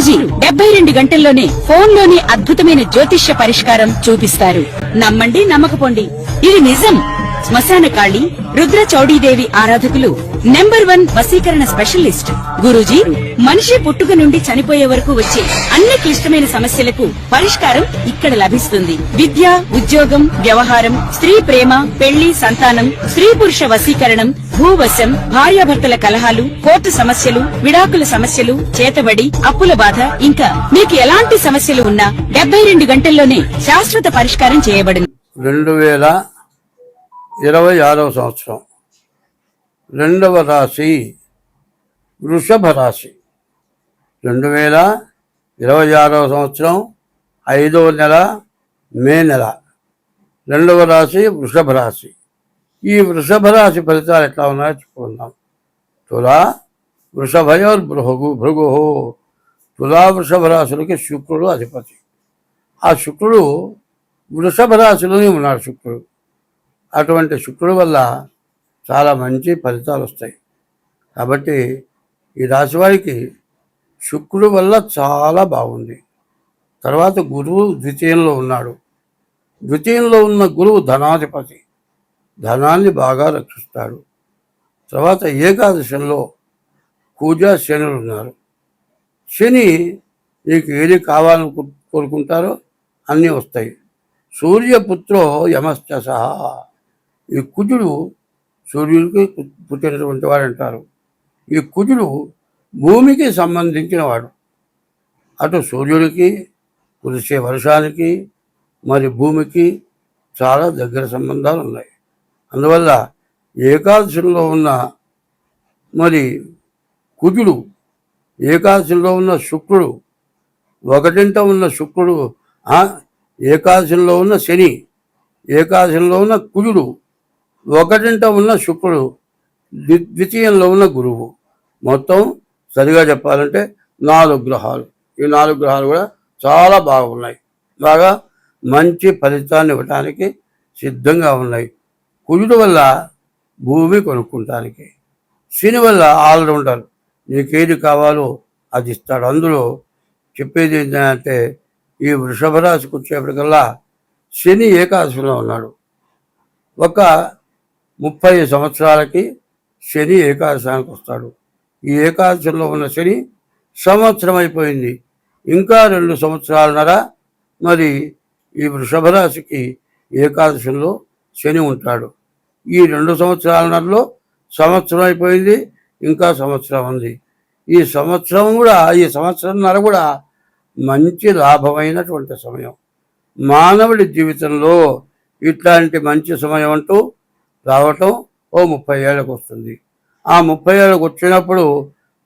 గురూజీ 72 గంటల్లోనే ఫోన్లోని అద్భుతమైన జ్యోతిష్య పరిష్కారం చూపిస్తారు. నమ్మండి, నమ్మకపోండి, ఇది నిజం. శ్మశాన కాళి రుద్ర చౌడీదేవి ఆరాధకులు నంబర్ 1 వశీకరణ స్పెషలిస్ట్. గురూజీ మనిషి పుట్టుక నుండి చనిపోయే వరకు వచ్చే అన్ని క్లిష్టమైన సమస్యలకు పరిష్కారం ఇక్కడ లభిస్తుంది. విద్య, ఉద్యోగం, వ్యవహారం, స్త్రీ ప్రేమ, పెళ్లి, సంతానం, స్త్రీ పురుష వశీకరణం, భూవశం, భార్యాభర్తల కలహాలు, కోర్టు సమస్యలు, విడాకుల సమస్యలు, చేతబడి, అప్పుల బాధ, ఇంకా మీకు ఎలాంటి సమస్యలు ఉన్నా 72 గంటల్లోనే శాశ్వత పరిష్కారం చేయబడును. 2026వ సంవత్సరం రెండవ రాశి వృషభ రాశి. 2026వ సంవత్సరం 5వ నెల మే నెల. రెండవ రాశి వృషభ రాశి. ఈ వృషభ రాశి ఫలితాలు ఎట్లా ఉన్నాయో చెప్పుకుందాం. తులా వృషభయోర్ భృగు. తులా వృషభ రాశులకి శుక్రుడు అధిపతి. ఆ శుక్రుడు వృషభ రాశిలోనే ఉన్నాడు. శుక్రుడు అటువంటి శుక్రుడు వల్ల చాలా మంచి ఫలితాలు వస్తాయి. కాబట్టి ఈ రాశి వారికి శుక్రుడు వల్ల చాలా బాగుంది. తర్వాత గురువు ద్వితీయంలో ఉన్నాడు. ద్వితీయంలో ఉన్న గురువు ధనాధిపతి, ధనాన్ని బాగా రక్షిస్తాడు. తర్వాత ఏకాదశంలో పూజ శనులు ఉన్నారు. శని మీకు ఏది కావాలని కోరుకుంటారో అన్నీ వస్తాయి. సూర్యపుత్రో యమశ్చ సహా. ఈ కుజుడు సూర్యుడికి పుట్టినటువంటి వాడు అంటారు. ఈ కుజుడు భూమికి సంబంధించిన వాడు. అటు సూర్యుడికి, కురిసే వర్షానికి, మరి భూమికి చాలా దగ్గర సంబంధాలు ఉన్నాయి. అందువల్ల ఏకాదశంలో ఉన్న మరి కుజుడు, ఏకాదశంలో ఉన్న శుక్రుడు, ఒకటింట ఉన్న శుక్రుడు, ఏకాదశంలో ఉన్న శని, ఏకాదశంలో ఉన్న కుజుడు, ఒకటింట ఉన్న శుక్రుడు, ద్వితీయంలో ఉన్న గురువు, మొత్తం సరిగా చెప్పాలంటే 4 గ్రహాలు. ఈ 4 గ్రహాలు కూడా చాలా బాగున్నాయి. బాగా మంచి ఫలితాన్ని ఇవ్వటానికి సిద్ధంగా ఉన్నాయి. కుజుడు వల్ల భూమి కొనుక్కుంటానికి, శని వల్ల ఆల్రౌండర్, నీకేది కావాలో అది ఇస్తాడు. అందులో చెప్పేది ఏంటంటే ఈ వృషభ రాశికి వచ్చేప్పటికల్లా శని ఏకాదశిలో ఉన్నాడు. ఒక 30 సంవత్సరాలకి శని ఏకాదశానికి వస్తాడు. ఈ ఏకాదశంలో ఉన్న శని సంవత్సరం అయిపోయింది. ఇంకా 2 సంవత్సరాలన్నర మరి ఈ వృషభ రాశికి ఏకాదశంలో శని ఉంటాడు. ఈ 2 సంవత్సరాలన్నరలో సంవత్సరం అయిపోయింది, ఇంకా సంవత్సరం ఉంది. ఈ సంవత్సరంన్నర కూడా మంచి లాభమైనటువంటి సమయం. మానవుడి జీవితంలో ఇట్లాంటి మంచి సమయం అంటూ రావటం 30 ఏళ్ళకు వస్తుంది. ఆ 30 ఏళ్ళకు వచ్చినప్పుడు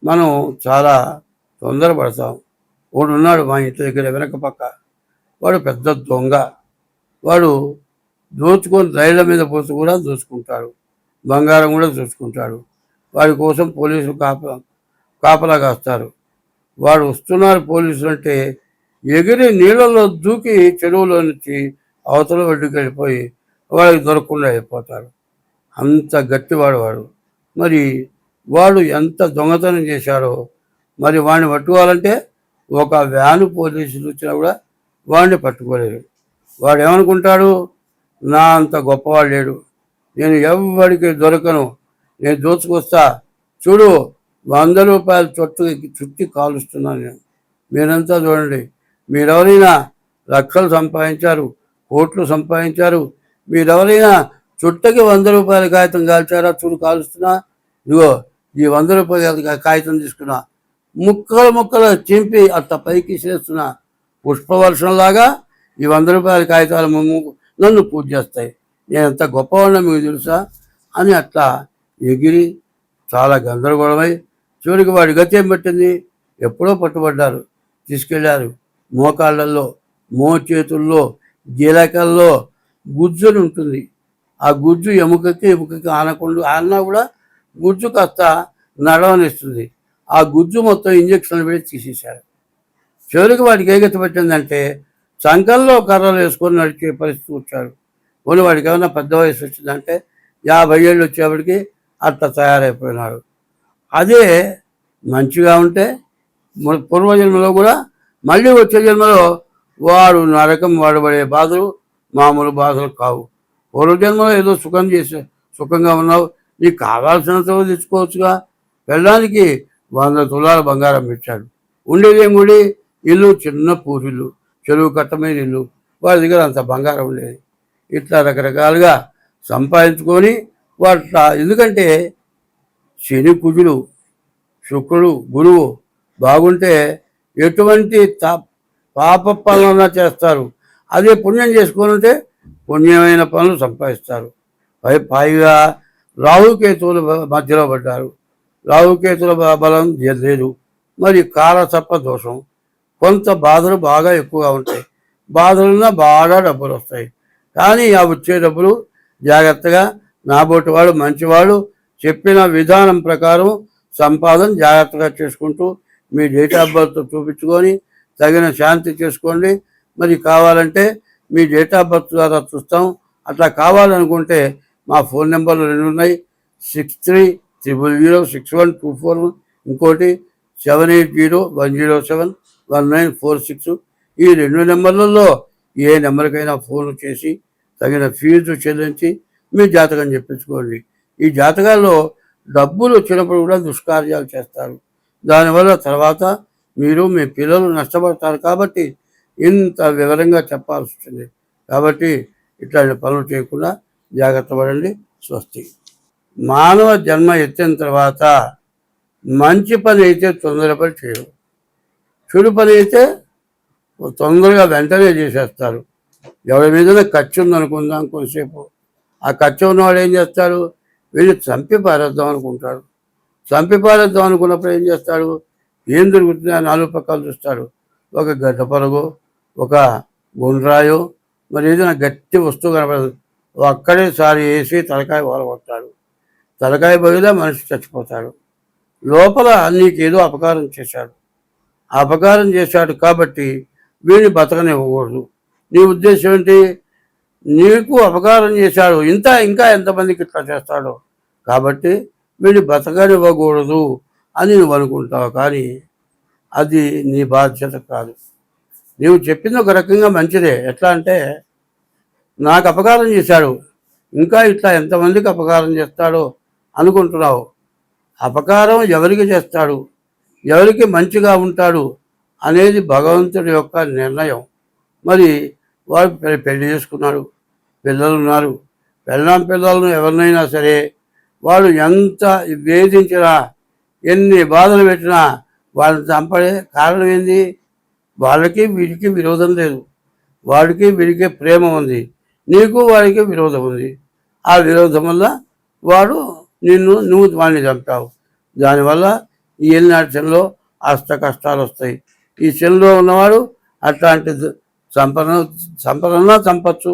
మనం చాలా తొందరపడతాం. వాడు ఉన్నాడు మా ఇంటి దగ్గర వెనక పక్క, వాడు పెద్ద దొంగ. వాడు దోచుకొని రైళ్ల మీద పోతూ కూడా దోచుకుంటాడు, బంగారం కూడా దోచుకుంటాడు. వాడి కోసం పోలీసులు కాపలా కాస్తారు. వాడు వస్తున్నారు పోలీసులు అంటే ఎగిరి నీళ్ళలో దూకి చెరువులో నుంచి అవతల ఒడ్డుకి వెళ్ళిపోయి వాడికి దొరకకుండా అయిపోతారు. అంత గట్టివాడు వాడు. మరి వాడు ఎంత దొంగతనం చేశాడో మరి వాడిని పట్టుకోవాలంటే ఒక వ్యాను పోలీసులు వచ్చినా కూడా వాడిని పట్టుకోలేరు. వాడు ఏమనుకుంటాడు, నా అంత గొప్పవాడు లేడు, నేను ఎవరికి దొరకను, నేను దోచుకొస్తా, చూడు 100 రూపాయలు చుట్టి కాలుస్తున్నాను నేను. మీరంతా చూడండి, మీరెవరైనా లక్షలు సంపాదించారు, కోట్లు సంపాదించారు, మీరెవరైనా చుట్టకి 100 రూపాయల కాగితం కాల్చారా, చూడు కాలుస్తున్నా, ఇదిగో ఈ 100 రూపాయల కాగితం తీసుకున్నా, ముక్కలు చింపి అట్ట పైకి ఇసేస్తున్నా, పుష్పవర్షంలాగా ఈ 100 రూపాయల కాగితాలు నన్ను పూజ చేస్తాయి, నేను ఎంత గొప్పవాడినా మీకు తెలుసా అని అట్లా ఎగిరి చాలా గందరగోళమై చివరికి వాడి గతి ఏం పట్టింది, ఎప్పుడో పట్టుబడ్డారు, తీసుకెళ్లారు. మోకాళ్ళల్లో, మోచేతుల్లో, జీలకల్లో గుజ్జుని ఉంటుంది. ఆ గుజ్జు ఎముకకి ఆనా కూడా గుజ్జు కాస్త నడవనిస్తుంది. ఆ గుజ్జు మొత్తం ఇంజక్షన్లు పెట్టి తీసేశారు. చివరికి వాడికి ఏ గతి పట్టిందంటే సంకల్లో కర్రలు వేసుకొని నడిచే పరిస్థితి వచ్చాడు. పోనీ వాడికి ఏమైనా పెద్ద వయసు వచ్చిందంటే 50 ఏళ్ళు వచ్చేప్పటికి అట్లా తయారైపోయినాడు. అదే మంచిగా ఉంటే పూర్వజన్మలో కూడా మళ్ళీ వచ్చే జన్మలో వాడు నరకం వాడు పడే బాధలు మామూలు బాధలు కావు. పూర్వజన్మలో ఏదో సుఖంగా ఉన్నావు, నీకు కావాల్సినంత తెచ్చుకోవచ్చుగా. వెళ్ళడానికి 100 తులాల బంగారం పెట్టాడు. ఉండేదేం గుడి, ఇల్లు చిన్న పూరిల్లు, చెరువు కట్ట మీద ఇల్లు, వాడి దగ్గర అంత బంగారం ఉండేది. ఇట్లా రకరకాలుగా సంపాదించుకొని వాట్లా. ఎందుకంటే శని కుజుడు శుక్రుడు గురువు బాగుంటే ఎటువంటి పాప పనులన్నా చేస్తారు. అదే పుణ్యం చేసుకుంటే పుణ్యమైన పనులు సంపాదిస్తారు. పైగా రాహుకేతువుల మధ్యలో పడ్డారు. రాహుకేతుల బలం లేదు. మరి కాలసర్ప దోషం, కొంత బాధలు బాగా ఎక్కువగా ఉంటాయి. బాధలున్నా బాగా డబ్బులు వస్తాయి. కానీ ఆ వచ్చే డబ్బులు జాగ్రత్తగా నాబోటి వాడు మంచివాడు చెప్పిన విధానం ప్రకారం సంపాదన జాగ్రత్తగా చేసుకుంటూ మీ డేట్ ఆఫ్ బర్త్ చూపించుకొని తగిన శాంతి చేసుకోండి. మరి కావాలంటే మీ డేట్ ఆఫ్ బర్త్ ద్వారా చూస్తాం. అట్లా కావాలనుకుంటే మా ఫోన్ నెంబర్లు 2 ఉన్నాయి. 6300061241, ఇంకోటి 7801071946. ఈ 2 నెంబర్లలో ఏ నెంబర్కైనా ఫోన్ చేసి తగిన ఫీజు చెల్లించి మీ జాతకం చెప్పించుకోండి. ఈ జాతకాల్లో డబ్బులు వచ్చినప్పుడు కూడా దుష్కార్యాలు చేస్తారు. దానివల్ల తర్వాత మీరు మీ పిల్లలు నష్టపడతారు. కాబట్టి ఇంత వివరంగా చెప్పాల్సి వస్తుంది. కాబట్టి ఇట్లాంటి పనులు చేయకుండా జాగ్రత్త పడండి. స్వస్తి. మానవ జన్మ ఎత్తిన తర్వాత మంచి పని అయితే తొందరపడి చేయరు, చెడు పని అయితే తొందరగా వెంటనే చేసేస్తారు. ఎవరి మీద ఖర్చు ఉందనుకుందాం, కొంతసేపు ఆ ఖర్చు ఉన్నవాడు ఏం చేస్తాడు, వీళ్ళు చంపి పారేద్దాం అనుకుంటాడు. చంపి పారేద్దాం అనుకున్నప్పుడు ఏం చేస్తాడు, ఏం దొరుకుతుందో 4 పక్కలు చూస్తాడు. ఒక గడ్డ పరుగు, ఒక గుండ్రాయో, మరి ఏదైనా గట్టి వస్తువు కనపడదు, అక్కడే సారి వేసి తలకాయ వలగొట్టాడు. తలకాయ బగిలా మనిషి చచ్చిపోతాడు. లోపల నీకేదో అపకారం చేశాడు. అపకారం చేశాడు కాబట్టి వీడిని బతకనివ్వకూడదు. నీ ఉద్దేశం ఏంటి, నీకు అపకారం చేశాడు, ఇంకా ఎంతమందికి ఇట్లా చేస్తాడో, కాబట్టి వీడిని బతకనివ్వకూడదు అని నువ్వు అనుకుంటావు. కానీ అది నీ బాధ్యత కాదు. నీవు చెప్పింది ఒక రకంగా మంచిదే. ఎట్లా అంటే, నాకు అపకారం చేశాడు, ఇంకా ఇట్లా ఎంతమందికి అపకారం చేస్తాడో అనుకుంటున్నావు. అపకారం ఎవరికి చేస్తాడు, ఎవరికి మంచిగా ఉంటాడు అనేది భగవంతుడి యొక్క నిర్ణయం. మరి వాడు పెళ్లి చేసుకున్నాడు, పిల్లలు ఉన్నారు. పిల్లలను ఎవరినైనా సరే వాడు ఎంత వేధించినా, ఎన్ని బాధలు పెట్టినా వాళ్ళని చంపడే కారణం ఏంది, వాళ్ళకి వీడికి విరోధం లేదు. వాడికి వీడికి ప్రేమ ఉంది, నీకు వాడికి విరోధం ఉంది. ఆ విరోధం వల్ల నువ్వు వాడిని చంపావు. దానివల్ల ఈ ఏలినాటి శనిలో కష్టాలు వస్తాయి. ఈ శనిలో ఉన్నవాడు అట్లాంటి సంపదన్నా చంపచ్చు,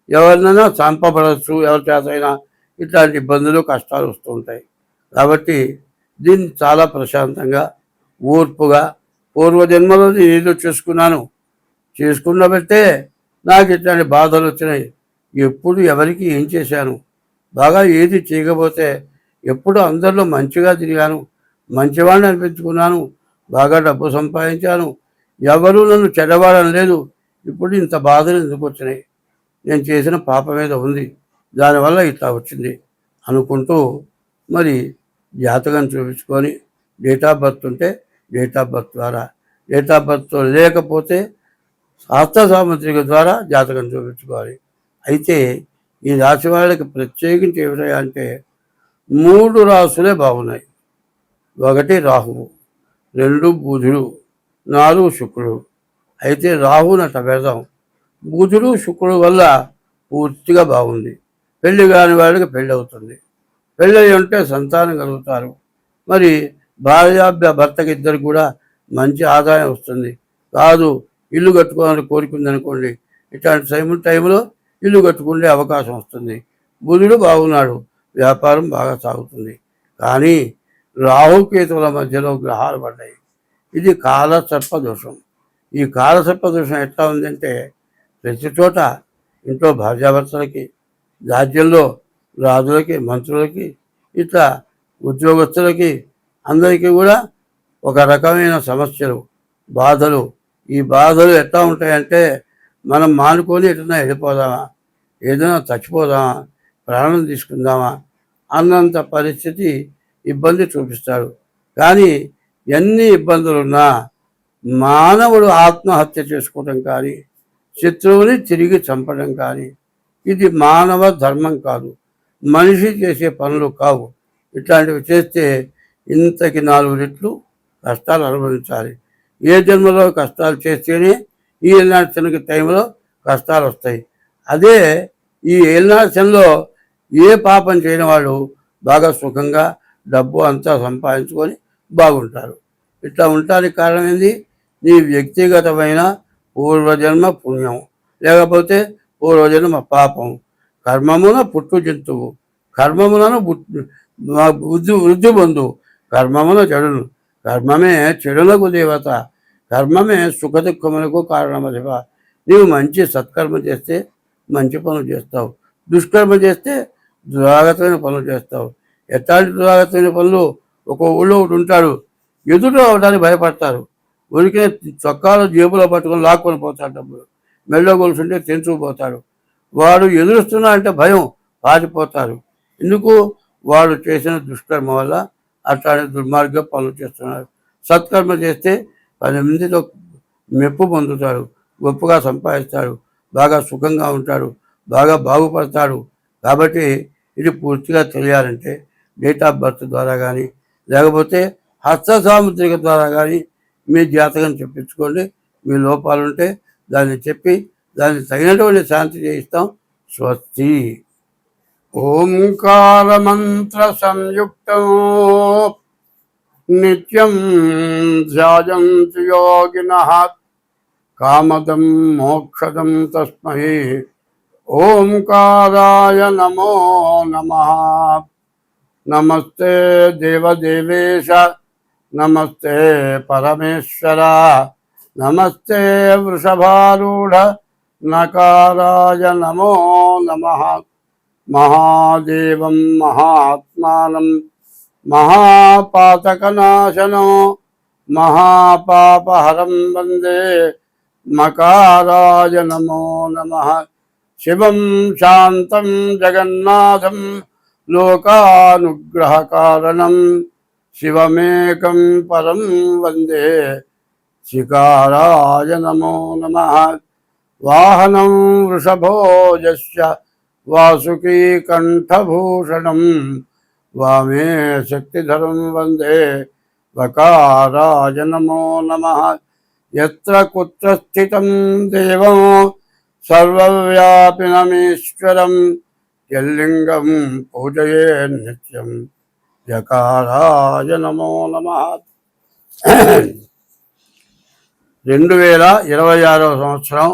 ఎవరినైనా చంపబడచ్చు, ఎవరి చేతైనా ఇట్లాంటి ఇబ్బందులు కష్టాలు వస్తూ ఉంటాయి. కాబట్టి దీన్ని చాలా ప్రశాంతంగా ఓర్పుగా, పూర్వజన్మలో నేను ఏదో చేసుకున్నబట్టే నాకు ఇట్లాంటి బాధలు వచ్చినాయి. ఎప్పుడు ఎవరికి ఏం చేశాను, బాగా ఏది చేయకపోతే ఎప్పుడు అందరిలో మంచిగా తిరిగాను, మంచివాడిని అనిపించుకున్నాను, బాగా డబ్బు సంపాదించాను, ఎవరు నన్ను చెడవాడని లేదు. ఇప్పుడు ఇంత బాధలు ఎందుకు వచ్చినాయి, నేను చేసిన పాపం మీద ఉంది, దానివల్ల ఇట్లా వచ్చింది అనుకుంటూ మరి జాతకం చూపించుకొని డేట్ ఆఫ్ బర్త్ ఉంటే డేట్ ఆఫ్ బర్త్ ద్వారా, డేట్ ఆఫ్ బర్త్ లేకపోతే శాస్త్ర సాముద్రిక ద్వారా జాతకం చూపించుకోవాలి. అయితే ఈ రాశి వాళ్ళకి ప్రత్యేకించి ఏమిటంటే 3 రాశులే బాగున్నాయి. 1 రాహువు, 2 బుధుడు, 4 శుక్రుడు. అయితే రాహువుని అట్లా పెడదాం. బుధుడు శుక్రుడు వల్ల పూర్తిగా బాగుంది. పెళ్లి కాని వాళ్ళకి పెళ్ళి అవుతుంది, పెళ్ళి ఉంటే సంతానం కలుగుతారు. మరి భర్తకి ఇద్దరు కూడా మంచి ఆదాయం వస్తుంది. కాదు ఇల్లు కట్టుకోవాలని కోరుకుందనుకోండి, ఇట్లాంటి టైంలో ఇల్లు కట్టుకునే అవకాశం వస్తుంది. బుధుడు బాగున్నాడు, వ్యాపారం బాగా సాగుతుంది. కానీ రాహుకేతువుల మధ్యలో గ్రహాలు పడ్డాయి. ఇది కాలసర్ప దోషం. ఈ కాలసర్ప దోషం ఎట్లా ఉందంటే, ప్రతి చోట ఇంట్లో భార్యాభర్తలకి, రాజ్యంలో రాజులకి, మంత్రులకి, ఇట్లా ఉద్యోగస్తులకి అందరికీ కూడా ఒక రకమైన సమస్యలు, బాధలు. ఈ బాధలు ఎట్లా ఉంటాయంటే మనం మానుకొని ఎటున్నా వెళ్ళిపోదామా, ఏదైనా చచ్చిపోదామా, ప్రాణం తీసుకుందామా అన్నంత పరిస్థితి ఇబ్బంది చూపిస్తాడు. కానీ ఎన్ని ఇబ్బందులున్నా మానవుడు ఆత్మహత్య చేసుకోవడం కానీ, శత్రువుని తిరిగి చంపడం కానీ ఇది మానవ ధర్మం కాదు, మనిషి చేసే పనులు కావు. ఇట్లాంటివి చేస్తే ఇంతకి 4 రెట్లు కష్టాలు అనుభవించాలి. ఏ జన్మలో కష్టాలు చేస్తేనే ఈ ఏలినాటి శనికి టైంలో కష్టాలు వస్తాయి. అదే ఈ ఏలినాటి శనిలో ఏ పాపం చేయని వాళ్ళు బాగా సుఖంగా డబ్బు అంతా సంపాదించుకొని బాగుంటారు. ఇట్లా ఉండటానికి కారణం ఏంది? నీ వ్యక్తిగతమైన పూర్వజన్మ పుణ్యం, లేకపోతే పూర్వజన్మ పాపం. కర్మమున పుట్టు జంతువు, కర్మములను వృద్ధి పొందు, కర్మమున చెడును. కర్మమే చెడులకు దేవత, కర్మమే సుఖ దుఃఖములకు కారణమదివ. నీవు మంచి సత్కర్మ చేస్తే మంచి పనులు చేస్తావు, దుష్కర్మ చేస్తే దురాగతమైన పనులు చేస్తావు. ఎట్లాంటి దురాగతమైన పనులు? ఒక ఊళ్ళో ఒకటి ఉంటాడు, ఎదురు అవడానికి భయపడతారు. ఉరికే చొక్కాలు జేబులో పట్టుకొని లాక్కొని పోతాడు, డబ్బులు మెళ్ళో కొలుసుంటే తెంచుకుపోతాడు. వాడు ఎదురుస్తున్నా అంటే భయం, పారిపోతారు. ఎందుకు? వాడు చేసిన దుష్కర్మ వల్ల అట్లాంటి దుర్మార్గ పనులు చేస్తున్నారు. సత్కర్మ చేస్తే 10 మందితో మెప్పు పొందుతాడు, గొప్పగా సంపాదిస్తాడు, బాగా సుఖంగా ఉంటాడు, బాగా బాగుపడతాడు. కాబట్టి ఇది పూర్తిగా తెలియాలంటే డేట్ ఆఫ్ బర్త్ ద్వారా కానీ, లేకపోతే హస్త సాముద్రిక ద్వారా కానీ మీ జాతకం చెప్పించుకోండి. మీ లోపాలుంటే దాన్ని చెప్పి దానికి తగినటువంటి శాంతి చేయిస్తాం. స్వస్తి. ఓంకార మంత్ర సంయుక్తం నిత్యం ధ్యాయంతి యోగినః కామదం మోక్షదం తస్మై ఓంకారాయ నమో నమః. నమస్తే దేవదేవేశ, నమస్తే పరమేశ్వర, నమస్తే వృషభారూఢ నకారాయ నమో నమః. మహాదేవం మహాత్మానం మహాపాతకనాశనం మహాపాపహరం వందే మకారాయ నమో నమః. శివం శాంతం జగన్నాథం లోకానుగ్రహకారణం శివమేకం పరం వందే శికారాయ నమో నమః. వాహనం వృషభోజస్య వాసుకీ కంఠభూషణం వామే శక్తిధరం వందే వకారాయ నమో నమః. యత్ర కుత్ర స్థితం దేవం సర్వవ్యాపినమీశ్వరం యల్లింగం పూజయే నిత్యం యకారాయ నమో నమః. 2026 సంవత్సరం